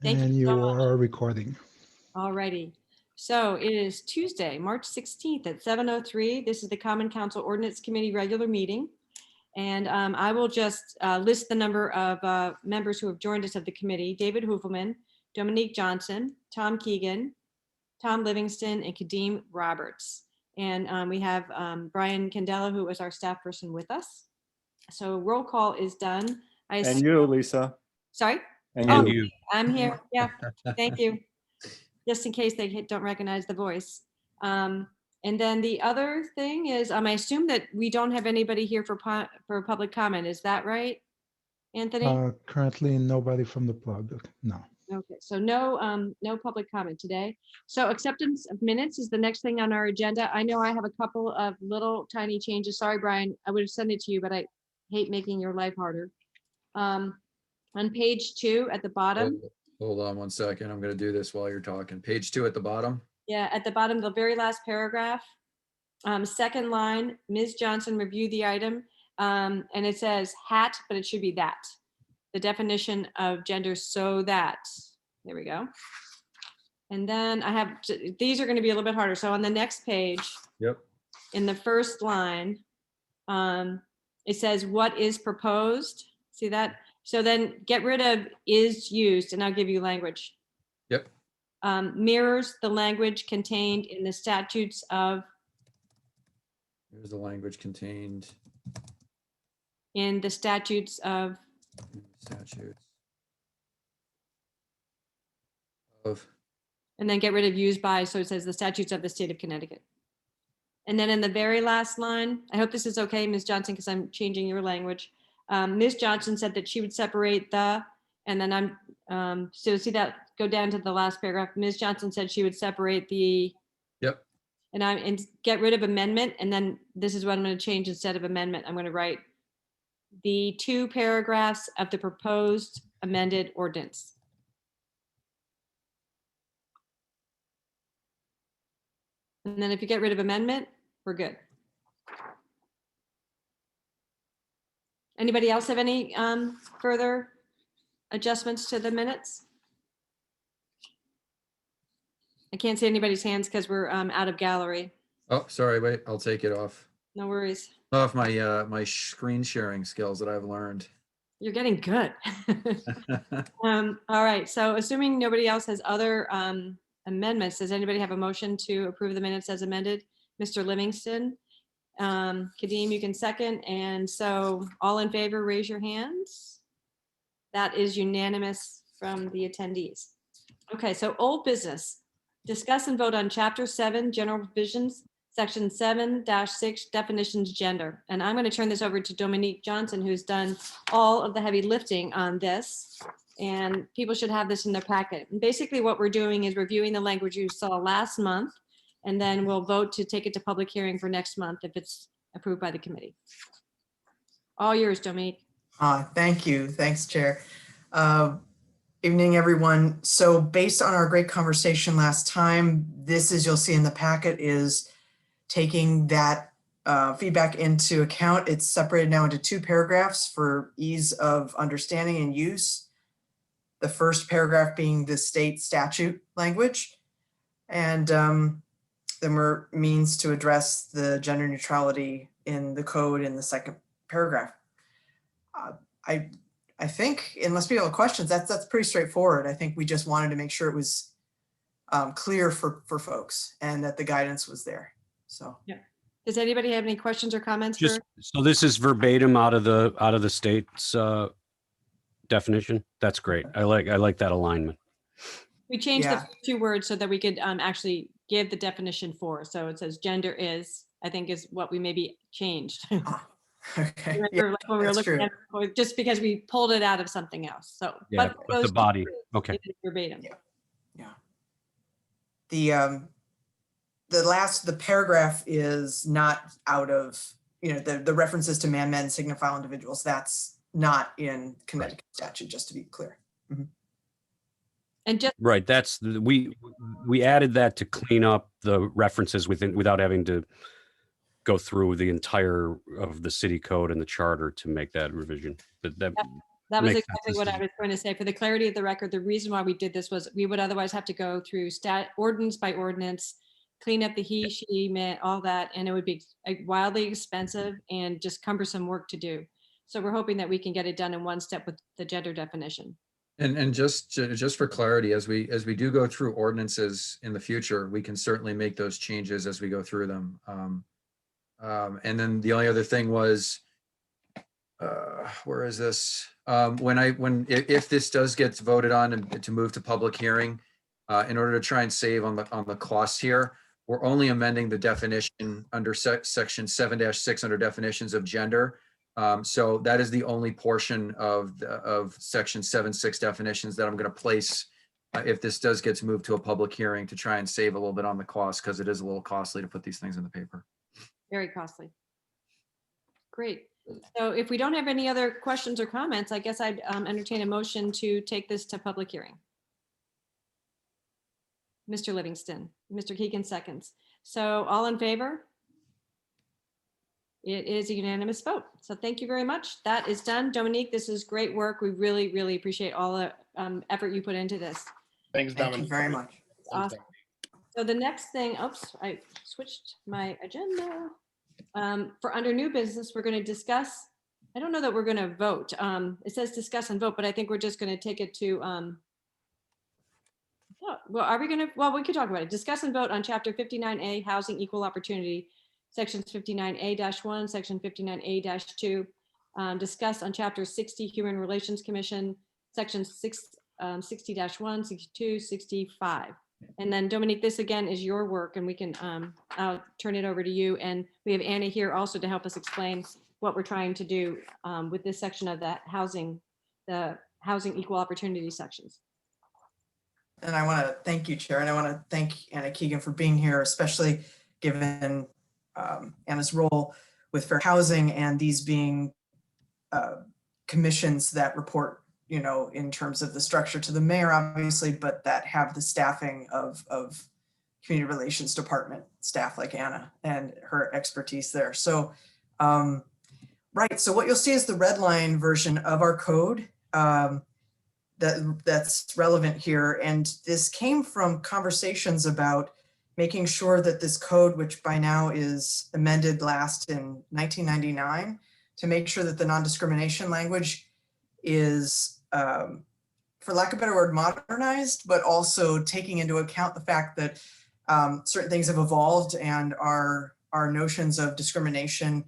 Thank you And so you much. are recording. All righty. So it is Tuesday, March 16th at 7:03. This is the Common Council Ordinance Committee regular meeting. And I will just list the number of members who have joined us of the committee. David Hoovelman, Dominique Johnson, Tom Keegan, Tom Livingston, and Kadeem Roberts. And we have Brian Candela, who is our staff person with us. So roll call is done. And you, Lisa. Sorry? And Oh, you. I'm here. Yeah, thank you. Just in case they don't recognize the voice. And then the other thing is, I assume that we don't have anybody here for public comment. Is that right, Anthony? Currently, nobody from the plug. No. Okay, so no public comment today. So acceptance of minutes is the next thing on our agenda. I know I have a couple of little tiny changes. Sorry, Brian, I would have sent it to you, but I hate making your life harder. On page 2 at the bottom. Hold on one second. I'm going to do this while you're talking. Page 2 at the bottom. Yeah, at the bottom, the very last paragraph. Second line, Ms. Johnson reviewed the item, and it says hat, but it should be that. The definition of gender, so that. There we go. And then I have, these are going to be a little bit harder. So on the next page, Yep. in the first line, it says what is proposed. See that? So then get rid of is used, and I'll give you language. Yep. Mirrors the language contained in the statutes of. Here's the language contained In the statutes of. statutes of. And then get rid of used by, so it says the statutes of the state of Connecticut. And then in the very last line, I hope this is okay, Ms. Johnson, because I'm changing your language. Ms. Johnson said that she would separate the, and then so see that, go down to the last paragraph. Ms. Johnson said she would separate the. Yep. And get rid of amendment. And then this is what I'm going to change. Instead of amendment, I'm going to write the 2 paragraphs of the proposed amended ordinance. And then if you get rid of amendment, we're good. Anybody else have any further adjustments to the minutes? I can't see anybody's hands because we're out of gallery. Oh, sorry. Wait, I'll take it off. No worries. Off my my screen sharing skills that I've learned. You're getting good. All right. So assuming nobody else has other amendments, does anybody have a motion to approve the minutes as amended? Mr. Livingston, Kadeem, you can second. And so all in favor, raise your hands. That is unanimous from the attendees. Okay, so old business. Discuss and vote on Chapter 7, General Provisions, Section 7-6, Definitions Gender. And I'm going to turn this over to Dominique Johnson, who's done all of the heavy lifting on this. And people should have this in their packet. And basically what we're doing is reviewing the language you saw last month, and then we'll vote to take it to public hearing for next month if it's approved by the committee. All yours, Dominique. Thank you. Thanks, Chair. Evening, everyone. So based on our great conversation last time, this, as you'll see in the packet, is taking that feedback into account. It's separated now into 2 paragraphs for ease of understanding and use. The first paragraph being the state statute language, and then we're means to address the gender neutrality in the code in the second paragraph. I think, unless people have questions, that's pretty straightforward. I think we just wanted to make sure it was clear for folks and that the guidance was there. So yeah. Does anybody have any questions or comments? So this is verbatim out of the state's definition. That's great. I like that alignment. We changed the 2 words so that we could actually give the definition for. So it says gender is, I think, is what we maybe changed. okay. Remember, like when we were looking at it, just because we pulled it out of something else. So yeah, but the body. Okay. Verbatim. Yeah. The paragraph is not out of, the references to men signify individuals. That's not in Connecticut statute, just to be clear. Mm-hmm. And just right. That's we added that to clean up the references without having to go through the entire of the city code and the charter to make that revision. But that That was Makes sense exactly as what to- I was going to say. For the clarity of the record, the reason why we did this was we would otherwise have to go through ordinance by ordinance, clean up the he, she, meant, all that, and it would be wildly expensive and just cumbersome work to do. So we're hoping that we can get it done in one step with the gender definition. And just for clarity, as we do go through ordinances in the future, we can certainly make those changes as we go through them. And then the only other thing was, where is this? If this does get voted on and to move to public hearing, in order to try and save on the costs here, we're only amending the definition under section 7-6 under definitions of gender. So that is the only portion of section 7-6 definitions that I'm going to place if this does get moved to a public hearing to try and save a little bit on the cost, because it is a little costly to put these things in the paper. Very costly. Great. So if we don't have any other questions or comments, I guess I'd entertain a motion to take this to public hearing. Mr. Livingston, Mr. Keegan seconds. So all in favor? It is a unanimous vote. So thank you very much. That is done. Dominique, this is great work. We really, really appreciate all the effort you put into this. Thanks, Thank you Dominic. very much. It's awesome. So the next thing, oops, I switched my agenda. For under new business, we're going to discuss, I don't know that we're going to vote. It says discuss and vote, but I think we're just going to take it to, well, are we going to, well, we could talk about it. Discuss and vote on chapter 59A, housing equal opportunity, sections 59A-1, section 59A-2. Discuss on chapter 60, human relations commission, sections 60-1, 62, 65. And then Dominique, this again is your work, and we can, I'll turn it over to you. And we have Anna here also to help us explain what we're trying to do with this section of the housing equal opportunity sections. And I want to thank you, Chair, and I want to thank Anna Keegan for being here, especially given Anna's role with fair housing and these being commissions that report, you know, in terms of the structure to the mayor, obviously, but that have the staffing of community relations department staff like Anna and her expertise there. So, right. So what you'll see is the red line version of our code that's relevant here. And this came from conversations about making sure that this code, which by now is amended last in 1999, to make sure that the non-discrimination language is, for lack of a better word, modernized, but also taking into account the fact that certain things have evolved and our notions of discrimination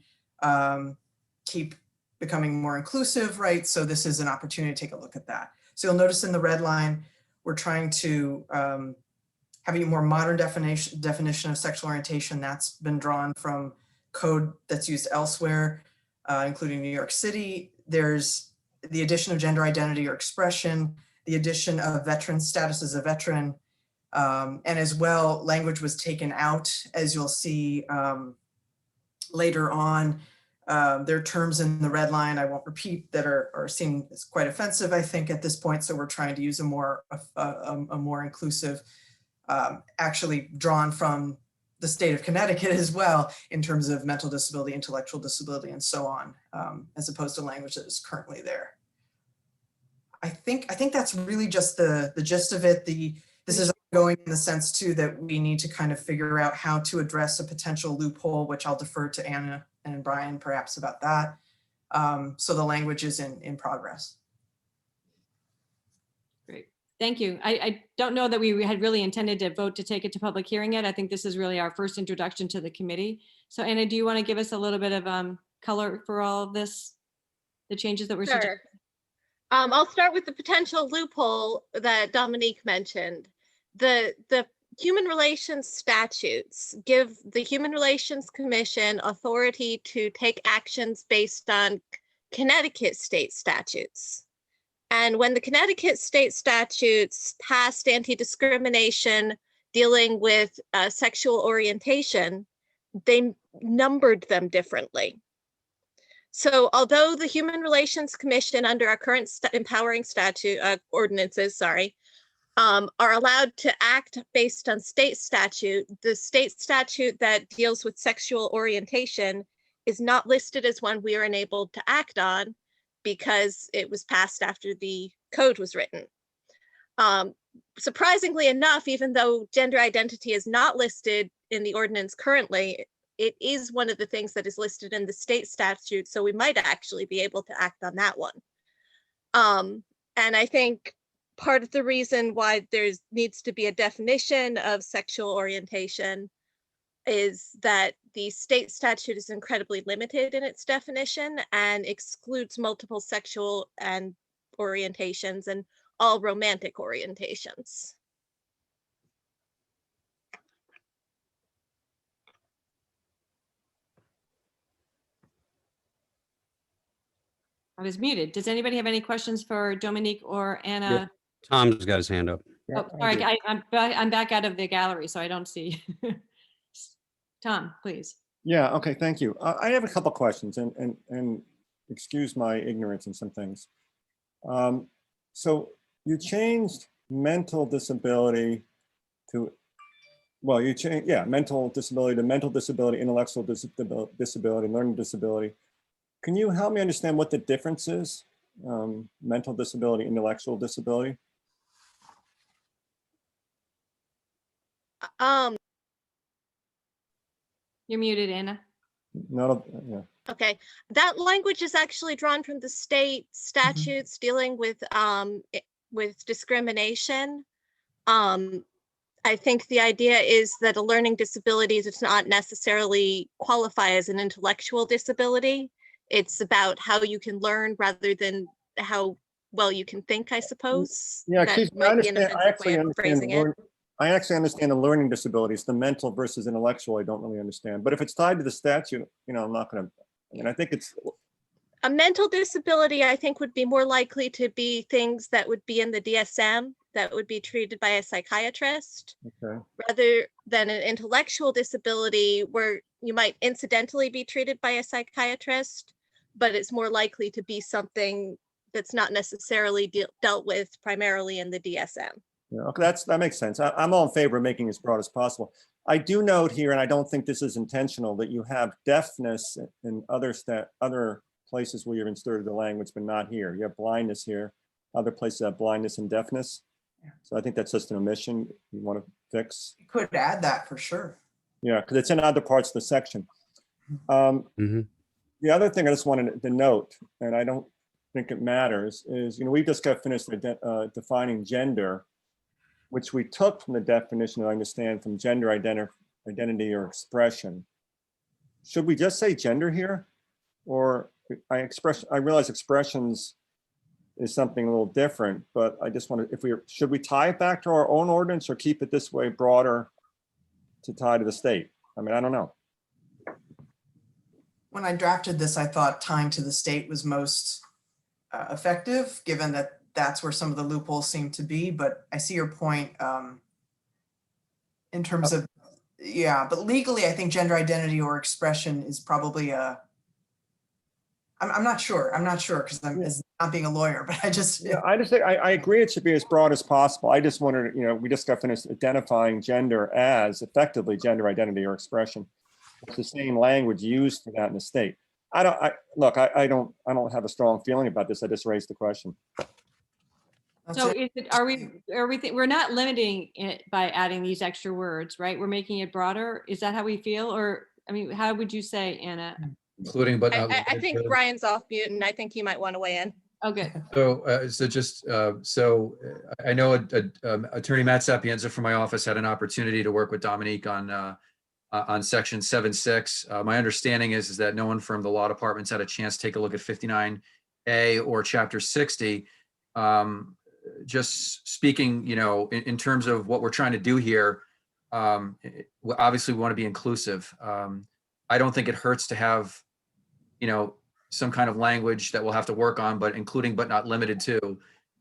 keep becoming more inclusive, right? So this is an opportunity to take a look at that. So you'll notice in the red line, we're trying to have a more modern definition of sexual orientation that's been drawn from code that's used elsewhere, including New York City. There's the addition of gender identity or expression, the addition of veteran status as a veteran, and as well, language was taken out, as you'll see later on. There are terms in the red line I won't repeat that are seen as quite offensive, I think, at this point. So we're trying to use a more inclusive, actually drawn from the state of Connecticut as well, in terms of mental disability, intellectual disability, and so on, as opposed to language that is currently there. I think that's really just the gist of it. This is ongoing in the sense too that we need to kind of figure out how to address a potential loophole, which I'll defer to Anna and Brian perhaps about that. So the language is in progress. Great. Thank you. I don't know that we had really intended to vote to take it to public hearing yet. I think this is really our first introduction to the committee. So Anna, do you want to give us a little bit of color for all of this, the changes that we're suggesting? Sure. I'll start with the potential loophole that Dominique mentioned. The human relations statutes give the Human Relations Commission authority to take actions based on Connecticut state statutes. And when the Connecticut state statutes passed anti-discrimination dealing with sexual orientation, they numbered them differently. So although the Human Relations Commission under our current empowering statute ordinances, are allowed to act based on state statute, the state statute that deals with sexual orientation is not listed as one we are enabled to act on because it was passed after the code was written. Surprisingly enough, even though gender identity is not listed in the ordinance currently, it is one of the things that is listed in the state statute, so we might actually be able to act on that one. And I think part of the reason why there needs to be a definition of sexual orientation is that the state statute is incredibly limited in its definition and excludes multiple sexual and orientations and all romantic orientations. I was muted. Does anybody have any questions for Dominique or Anna? Tom's got his hand up. Oh, sorry, I'm back out of the gallery, so I don't see. Tom, please. Yeah, okay, thank you. I have a couple questions and excuse my ignorance in some things. So you changed mental disability to, well, you changed, yeah, mental disability to mental disability, intellectual disability, learning disability. Can you help me understand what the difference is? Mental disability, intellectual disability? You're muted, Anna. Not, yeah. Okay, that language is actually drawn from the state statutes dealing with discrimination. I think the idea is that a learning disability does not necessarily qualify as an intellectual disability. It's about how you can learn rather than how well you can think, I suppose. Yeah, That Keith, might be an offensive way of phrasing it. I actually understand the learning disabilities, the mental versus intellectual, I don't really understand. But if it's tied to the statute, you know, I'm not gonna, and I think it's. A mental disability, I think, would be more likely to be things that would be in the DSM that would be treated by a psychiatrist, Okay. rather than an intellectual disability where you might incidentally be treated by a psychiatrist, but it's more likely to be something that's not necessarily dealt with primarily in the DSM. Yeah, okay, that makes sense. I'm all in favor of making it as broad as possible. I do note here, and I don't think this is intentional, that you have deafness in other places where you've inserted the language, but not here. You have blindness here. Other places have blindness and deafness. So I think that's just an omission you want to fix. You could add that for sure. Yeah, because it's in other parts of the section. The other thing I just wanted to note, and I don't think it matters, is, you know, we just got finished defining gender, which we took from the definition, I understand, from gender identity or expression. Should we just say gender here? Or I realize expressions is something a little different, but I just want to, should we tie it back to our own ordinance or keep it this way broader to tie to the state? I mean, I don't know. When I drafted this, I thought tying to the state was most effective, given that that's where some of the loopholes seem to be, but I see your point in terms of, yeah, but legally, I think gender identity or expression is probably I'm not sure because I'm not being a lawyer, but I just. Yeah, I just think, I agree it should be as broad as possible. I just wanted, you know, we just got finished identifying gender as effectively gender identity or expression. It's the same language used for that in the state. I don't have a strong feeling about this. I just raised the question. So we're not limiting it by adding these extra words, right? We're making it broader. Is that how we feel? Or, I mean, how would you say, Anna? Including but not. I think Brian's off mute and I think he might want to weigh in. Okay. So I know Attorney Matt Sapienza from my office had an opportunity to work with Dominique on section 7.6. My understanding is that no one from the law department's had a chance to take a look at 59A or chapter 60. Just speaking, you know, in terms of what we're trying to do here, obviously we want to be inclusive. I don't think it hurts to have, you know, some kind of language that we'll have to work on, but including but not limited to.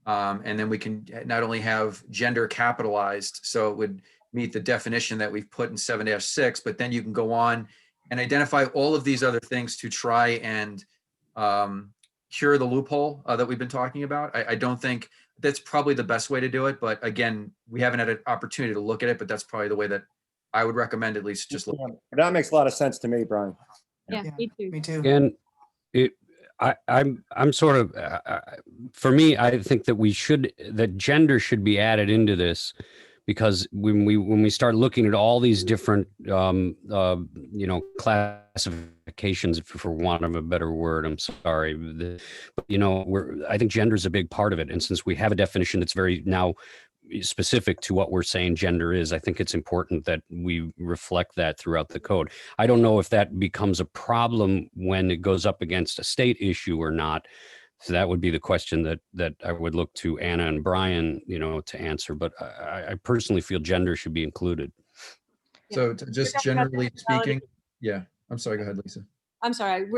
And then we can not only have gender capitalized, so it would meet the definition that we've put in 7-6, but then you can go on and identify all of these other things to try and cure the loophole that we've been talking about. I don't think that's probably the best way to do it, but again, we haven't had an opportunity to look at it, but that's probably the way that I would recommend at least just look. That makes a lot of sense to me, Brian. Yeah, me too. Me too. And I'm sort of, for me, I think that that gender should be added into this, because when we start looking at all these different, classifications, for want of a better word, I'm sorry, but I think gender is a big part of it. And since we have a definition that's very now specific to what we're saying gender is, I think it's important that we reflect that throughout the code. I don't know if that becomes a problem when it goes up against a state issue or not. So that would be the question that I would look to Anna and Brian, to answer. But I personally feel gender should be included. So just talking about generally sexuality. speaking, yeah, I'm sorry, go ahead, Lisa. I'm sorry.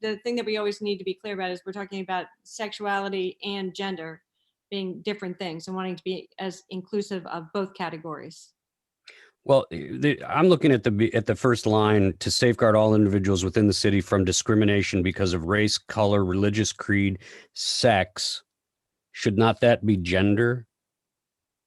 The thing that we always need to be clear about is we're talking about sexuality and gender being different things and wanting to be as inclusive of both categories. Well, I'm looking at the first line: to safeguard all individuals within the city from discrimination because of race, color, religious creed, sex. Should not that be gender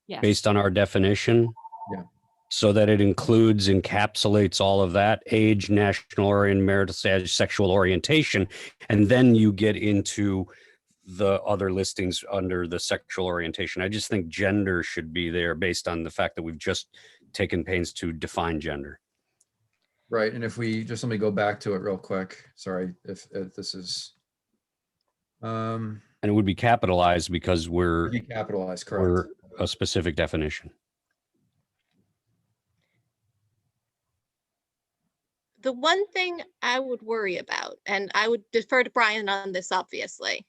Yes. based on our definition? Yeah. So that it encapsulates all of that: age, national origin, marital status, sexual orientation, and then you get into the other listings under the sexual orientation. I just think gender should be there based on the fact that we've just taken pains to define gender. Right, and if we, just let me go back to it real quick. Sorry if this is. And it would be capitalized because we're Be capitalized, correct. a specific definition. The one thing I would worry about, and I would defer to Brian on this, obviously,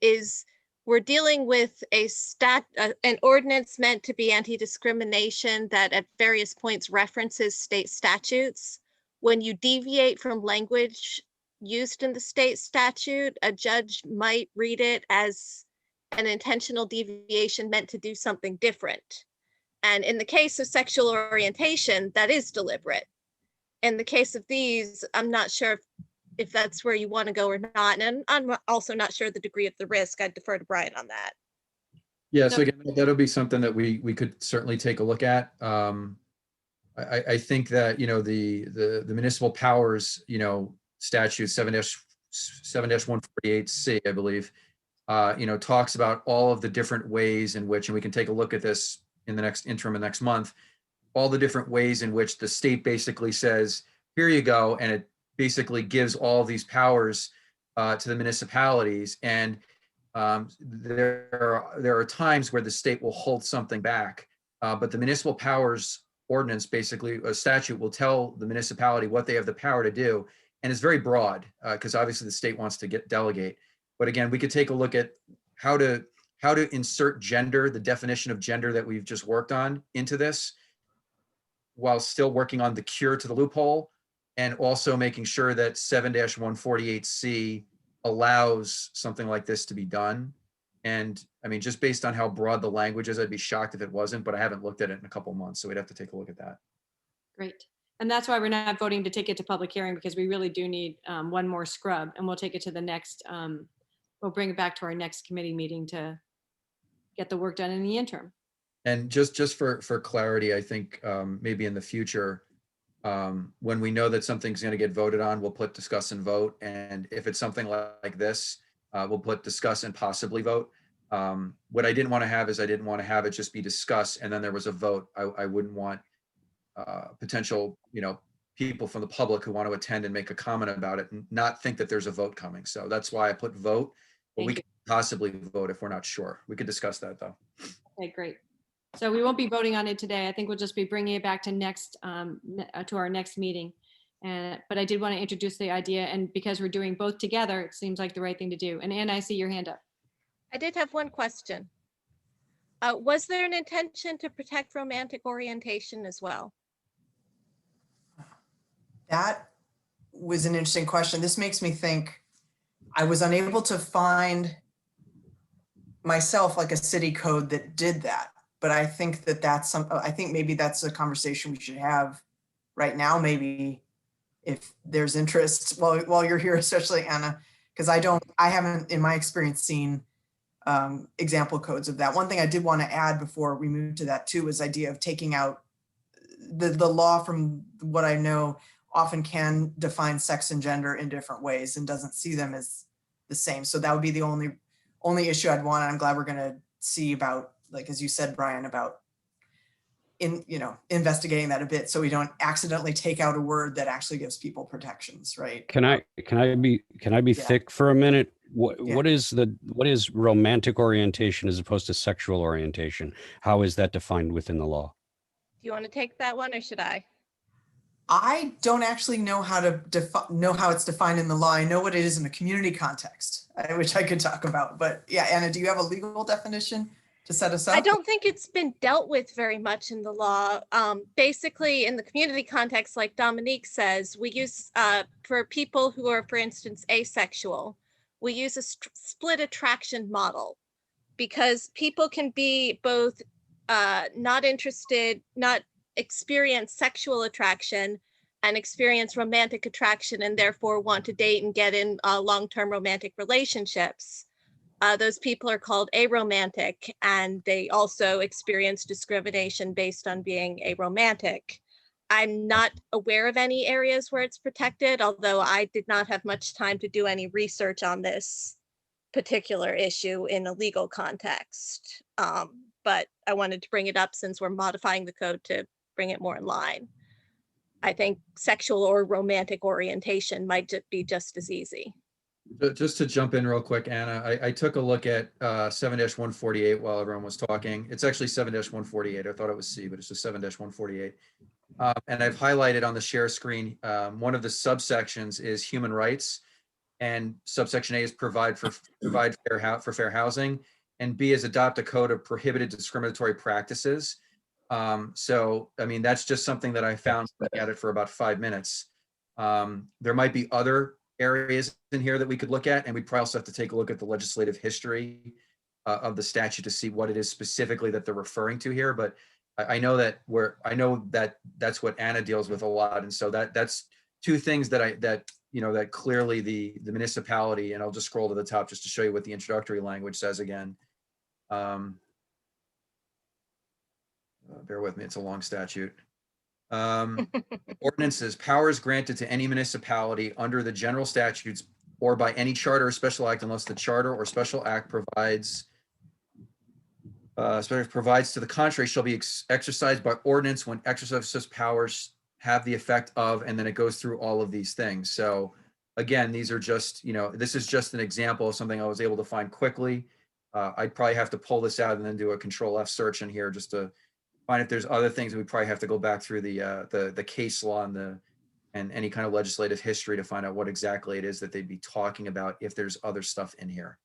is we're dealing with an ordinance meant to be anti-discrimination that at various points references state statutes. When you deviate from language used in the state statute, a judge might read it as an intentional deviation meant to do something different. And in the case of sexual orientation, that is deliberate. In the case of these, I'm not sure if that's where you want to go or not. And I'm also not sure the degree of the risk. I'd defer to Brian on that. Yeah, so again, that'll be something that we could certainly take a look at. I think that, the municipal powers, statute 7-148C, I believe, talks about all of the different ways in which, and we can take a look at this in the next interim and next month, all the different ways in which the state basically says, here you go, and it basically gives all these powers to the municipalities. And there are times where the state will hold something back, but the municipal powers ordinance, basically a statute, will tell the municipality what they have the power to do. And it's very broad because obviously the state wants to delegate. But again, we could take a look at how to insert gender, the definition of gender that we've just worked on, into this, while still working on the cure to the loophole, and also making sure that 7-148C allows something like this to be done. And I mean, just based on how broad the language is, I'd be shocked if it wasn't, but I haven't looked at it in a couple of months, so we'd have to take a look at that. Great. And that's why we're not voting to take it to public hearing, because we really do need one more scrub, and we'll take it to the next, we'll bring it back to our next committee meeting to get the work done in the interim. And just for clarity, I think maybe in the future, when we know that something's going to get voted on, we'll put discuss and vote. And if it's something like this, we'll put discuss and possibly vote. What I didn't want to have is I didn't want to have it just be discussed and then there was a vote. I wouldn't want potential, people from the public who want to attend and make a comment about it and not think that there's a vote coming. So that's why I put vote, but we can possibly vote if we're not sure. We could discuss that though. Okay, great. So we won't be voting on it today. I think we'll just be bringing it back to to our next meeting. But I did want to introduce the idea, and because we're doing both together, it seems like the right thing to do. And Anne, I see your hand up. I did have one question. Was there an intention to protect romantic orientation as well? That was an interesting question. This makes me think, I was unable to find myself like a city code that did that. But I think I think maybe that's a conversation we should have right now, maybe if there's interest while you're here, especially Anna, because I haven't in my experience seen example codes of that. One thing I did want to add before we move to that too was idea of taking out the law. From what I know, often can define sex and gender in different ways and doesn't see them as the same. So that would be the only issue I'd want. And I'm glad we're going to see about, like, as you said, Brian, about investigating that a bit so we don't accidentally take out a word that actually gives people protections, right? Can I be Yeah. thick for a minute? Yeah. What is romantic orientation as opposed to sexual orientation? How is that defined within the law? Do you want to take that one or should I? I don't actually know how to know how it's defined in the law. I know what it is in a community context, which I could talk about. But yeah, Anna, do you have a legal definition to set us up? I don't think it's been dealt with very much in the law. Basically, in the community context, like Dominique says, we use, for people who are, for instance, asexual, we use a split attraction model because people can be both not interested, not experience sexual attraction and experience romantic attraction and therefore want to date and get in long-term romantic relationships. Those people are called aromantic, and they also experience discrimination based on being aromantic. I'm not aware of any areas where it's protected, although I did not have much time to do any research on this particular issue in a legal context. But I wanted to bring it up since we're modifying the code to bring it more in line. I think sexual or romantic orientation might be just as easy. Just to jump in real quick, Anna, I took a look at 7-148 while everyone was talking. It's actually 7-148. I thought it was C, but it's just 7-148. And I've highlighted on the share screen, one of the subsections is human rights, and subsection A is provide fair housing, and B is adopt a code of prohibited discriminatory practices. So, I mean, that's just something that I found looking at it for about 5 minutes. There might be other areas in here that we could look at, and we'd probably also have to take a look at the legislative history of the statute to see what it is specifically that they're referring to here. But I know that that's what Anna deals with a lot, and so that's two things that clearly the municipality, and I'll just scroll to the top just to show you what the introductory language says again. Bear with me, it's a long statute. Ordinances, powers granted to any municipality under the general statutes or by any charter or special act unless the charter or special act provides to the contrary shall be exercised by ordinance when exercise of such powers have the effect of, and then it goes through all of these things. So again, these are just, this is just an example of something I was able to find quickly. I'd probably have to pull this out and then do a Control F search in here just to find if there's other things. We probably have to go back through the case law and any kind of legislative history to find out what exactly it is that they'd be talking about if there's other stuff in here.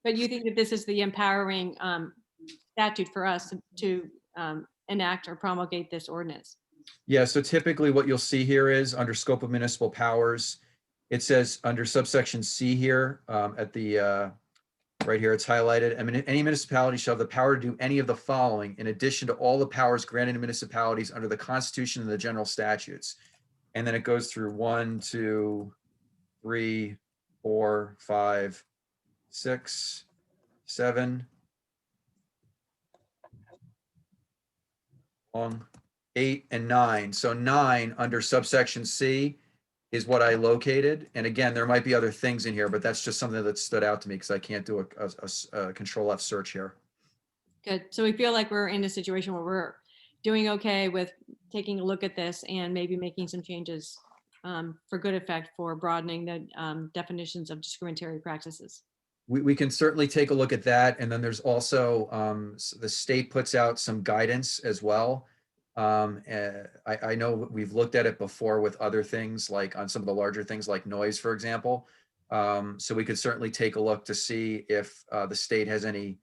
But you think that this is the empowering statute for us to enact or promulgate this ordinance? Yeah, so typically what you'll see here is under scope of municipal powers, it says under subsection C here at the right here, it's highlighted. I mean, any municipality shall have the power to do any of the following in addition to all the powers granted to municipalities under the Constitution and the general statutes. And then it goes through 1, 2, 3, 4, 5, 6, 7, 8, and 9. So 9 under subsection C is what I located. And again, there might be other things in here, but that's just something that stood out to me because I can't do a Control F search here. Good. So we feel like we're in a situation where we're doing okay with taking a look at this and maybe making some changes for good effect for broadening the definitions of discriminatory practices. We can certainly take a look at that. And then there's also the state puts out some guidance as well. I know we've looked at it before with other things, like on some of the larger things like noise, for example. So we could certainly take a look to see if the state has any,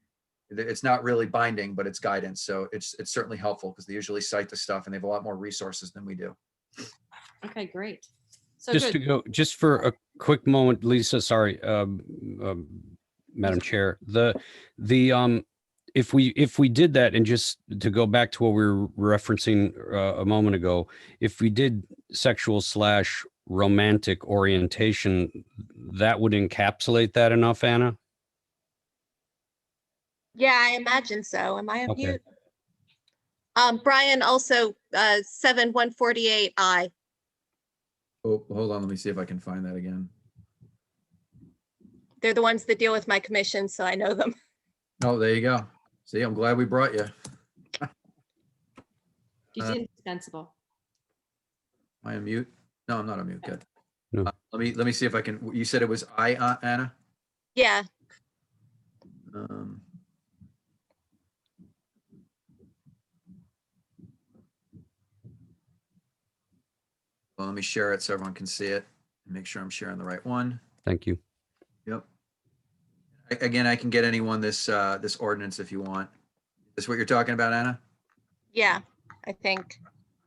it's not really binding, but it's guidance. So it's certainly helpful because they usually cite the stuff and they have a lot more resources than we do. Okay, great. So just for a quick moment, Lisa, sorry, Madam Chair, if we did that, and just to go back to what we were referencing a moment ago, if we did sexual/romantic orientation, that would encapsulate that enough, Anna? Yeah, I imagine so. Am I on Okay. mute? Brian, also 7-148I. Oh, hold on, let me see if I can find that again. They're the ones that deal with my commission, so I know them. Oh, there you go. See, I'm glad we brought you. She's indispensable. Am I on mute? No, I'm not on mute. Good. No. Let me see if I can. You said it was Anna? Yeah, Um, well, let me share it so everyone can see it. Make sure I'm sharing the right one. Thank you. Yep. Again, I can get anyone this this ordinance if you want. Is this what you're talking about, Anna? yeah, I think.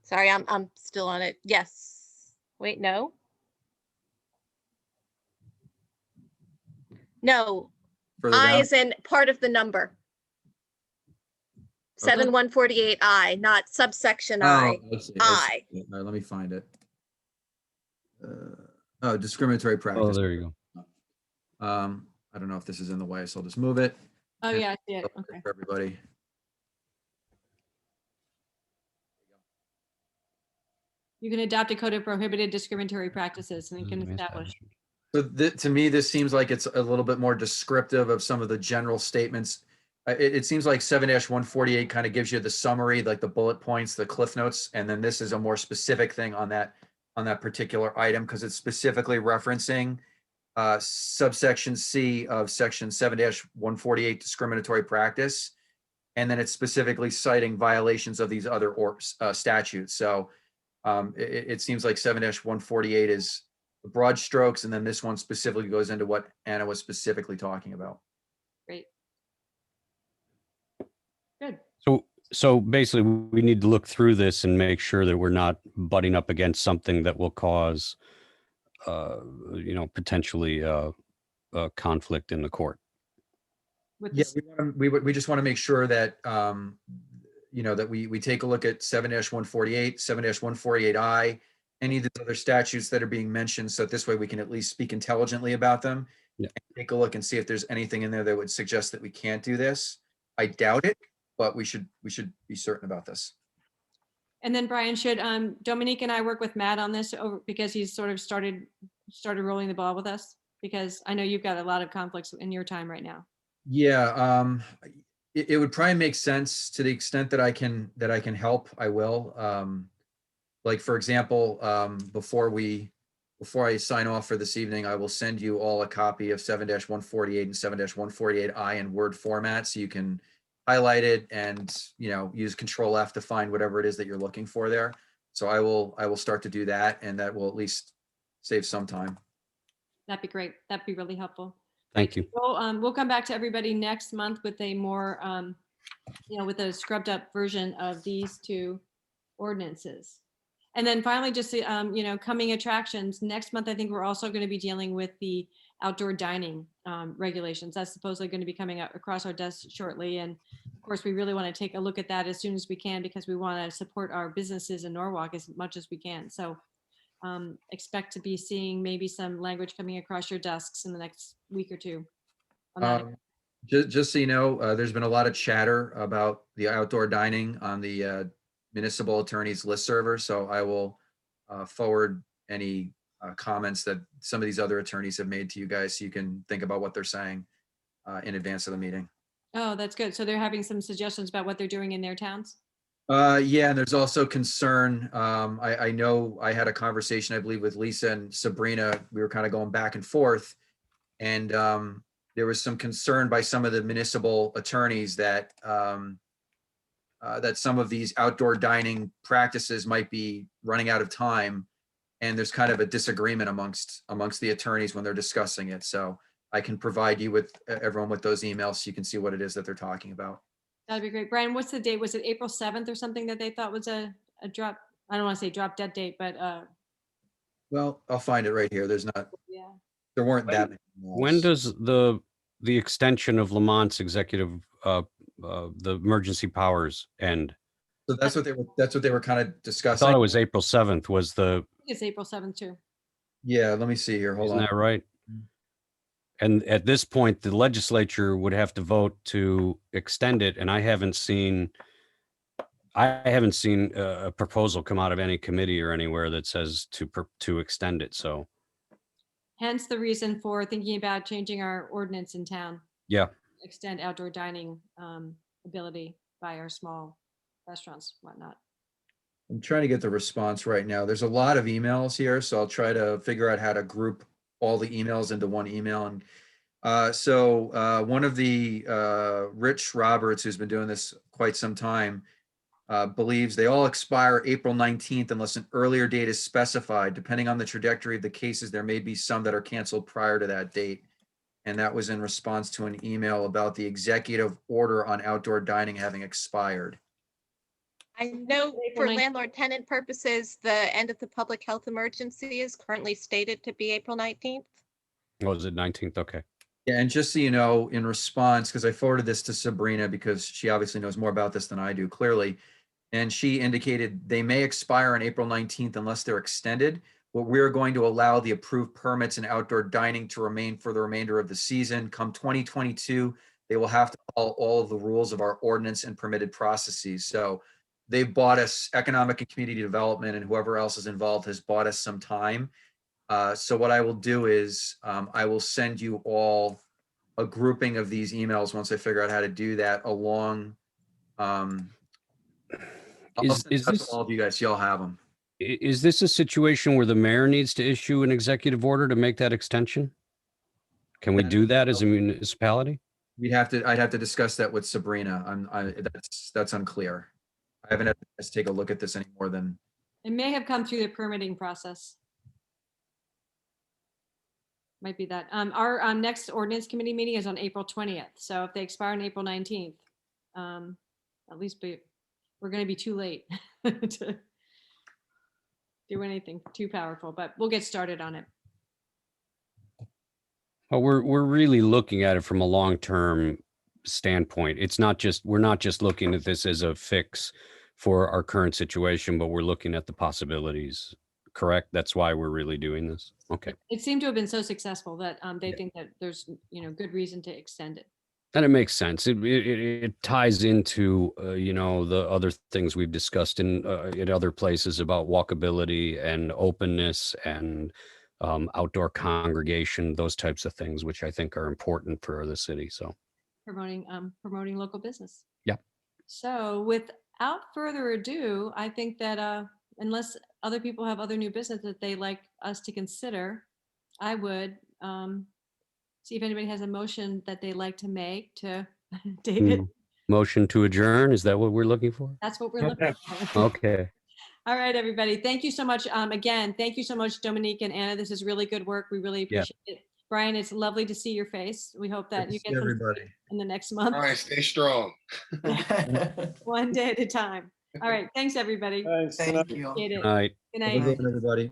Sorry, I'm still on it. Yes. Wait, no. No, Further I down? is in part of the number. 7148I, not subsection I. I see. I. All right, let me find it. Oh, discriminatory practice. Oh, there you go. I don't know if this is in the way, so I'll just move it Oh, yeah, I see it. for Okay. everybody. You can adopt a code of prohibited discriminatory practices and you can establish. So to me, this seems like it's a little bit more descriptive of some of the general statements. It seems like 7-148 kind of gives you the summary, like the bullet points, the cliff notes, and then this is a more specific thing on that particular item because it's specifically referencing subsection C of section 7-148 discriminatory practice, and then it's specifically citing violations of these other statutes. So it seems like 7-148 is the broad strokes, and then this one specifically goes into what Anna was specifically talking about. Great. Good. So basically, we need to look through this and make sure that we're not butting up against something that will cause, potentially a conflict in the court. With Yeah, this, we just want to make sure that that we take a look at 7-148, 7-148I, any of the other statutes that are being mentioned, so this way we can at least speak intelligently about them. Yeah. And take a look and see if there's anything in there that would suggest that we can't do this. I doubt it, but we should be certain about this. and then Brian, should Dominique and I work with Matt on this because he's sort of started rolling the ball with us? Because I know you've got a lot of conflicts in your time right now. Yeah, it would probably make sense to the extent that I can help, I will. Like for example, before I sign off for this evening, I will send you all a copy of 7-148 and 7-148I in Word format, so you can highlight it and use Control F to find whatever it is that you're looking for there. So I will start to do that, and that will at least save some time. That'd be great. That'd be really helpful. Thank you. We'll come back to everybody next month with a more, with a scrubbed up version of these two ordinances. And then finally, just, coming attractions. Next month, I think we're also going to be dealing with the outdoor dining regulations. That's supposedly going to be coming up across our desks shortly. And of course, we really want to take a look at that as soon as we can because we want to support our businesses in Norwalk as much as we can. So expect to be seeing maybe some language coming across your desks in the next week or two. On that. Just so you know, there's been a lot of chatter about the outdoor dining on the municipal attorney's listserv, so I will forward any comments that some of these other attorneys have made to you guys so you can think about what they're saying in advance of the meeting. Oh, that's good. So they're having some suggestions about what they're doing in their towns? Yeah, and there's also concern. I know I had a conversation, I believe, with Lisa and Sabrina. We were kind of going back and forth, and there was some concern by some of the municipal attorneys that that some of these outdoor dining practices might be running out of time, and there's kind of a disagreement amongst the attorneys when they're discussing it. So I can provide you with everyone with those emails so you can see what it is that they're talking about. That'd be great. Brian, what's the date? Was it April 7th or something that they thought was a drop? I don't want to say drop dead date, but Well, I'll find it right here. yeah. There weren't that many. When does the extension of Lamont's executive, the emergency powers end? So that's what they were kind of I discussing. thought it was April 7th was I think it's April 7th too. Yeah, let me see here. Hold isn't on. that right? And at this point, the legislature would have to vote to extend it, and I haven't seen I haven't seen a proposal come out of any committee or anywhere that says to extend it. So, Hence the reason for thinking about changing our ordinance in town, yeah. extend outdoor dining ability by our small restaurants, whatnot. I'm trying to get the response right now. There's a lot of emails here, so I'll try to figure out how to group all the emails into one email. And one of the Rich Roberts, who's been doing this quite some time, believes they all expire April 19th unless an earlier date is specified. Depending on the trajectory of the cases, there may be some that are canceled prior to that date. And that was in response to an email about the executive order on outdoor dining having expired. I know April for 19th. landlord-tenant purposes, the end of the public health emergency is currently stated to be April 19th. What was it, 19th? Okay. Yeah, and just so you know, in response, because I forwarded this to Sabrina because she obviously knows more about this than I do, clearly. And she indicated they may expire on April 19th unless they're extended. But we're going to allow the approved permits and outdoor dining to remain for the remainder of the season. Come 2022, they will have to follow all of the rules of our ordinance and permitted processes. So they've bought us, economic and community development and whoever else is involved has bought us some time. So what I will do is I will send you all a grouping of these emails once I figure out how to do that along. I'll Is send that to this all of you guys, so y'all have them. is this a situation where the mayor needs to issue an executive order to make that extension? Can we do that as a municipality? I'd have to discuss that with Sabrina. That's unclear. I haven't had to take a look at this any more than. It may have come through the permitting process. Might be that. Our next ordinance committee meeting is on April 20th. So if they expire on April 19th, at least we're going to be too late to do anything too powerful, but we'll get started on it. Well, we're really looking at it from a long-term standpoint. It's not just, we're not just looking at this as a fix for our current situation, but we're looking at the possibilities. Correct? That's why we're really doing this. Okay. It seemed to have been so successful that they think that there's, good reason to extend it. And it makes sense. It ties into, the other things we've discussed in other places about walkability and openness and outdoor congregation, those types of things, which I think are important for the city. So Promoting local business. Yeah. So without further ado, I think that unless other people have other new business that they like us to consider, I would see if anybody has a motion that they like to make to David. Motion to adjourn. Is that what we're looking for? That's what we're looking for. Okay. All right, everybody. Thank you so much. Again, thank you so much, Dominique and Anna. This is really good work. We really appreciate it. Brian, it's lovely to see your face. We hope that you get some everybody in the next month. All right, stay strong. One day at a time. All right. Thanks, everybody. Thanks. Thank you. Appreciate it. All right. Good Have a night. good one, everybody.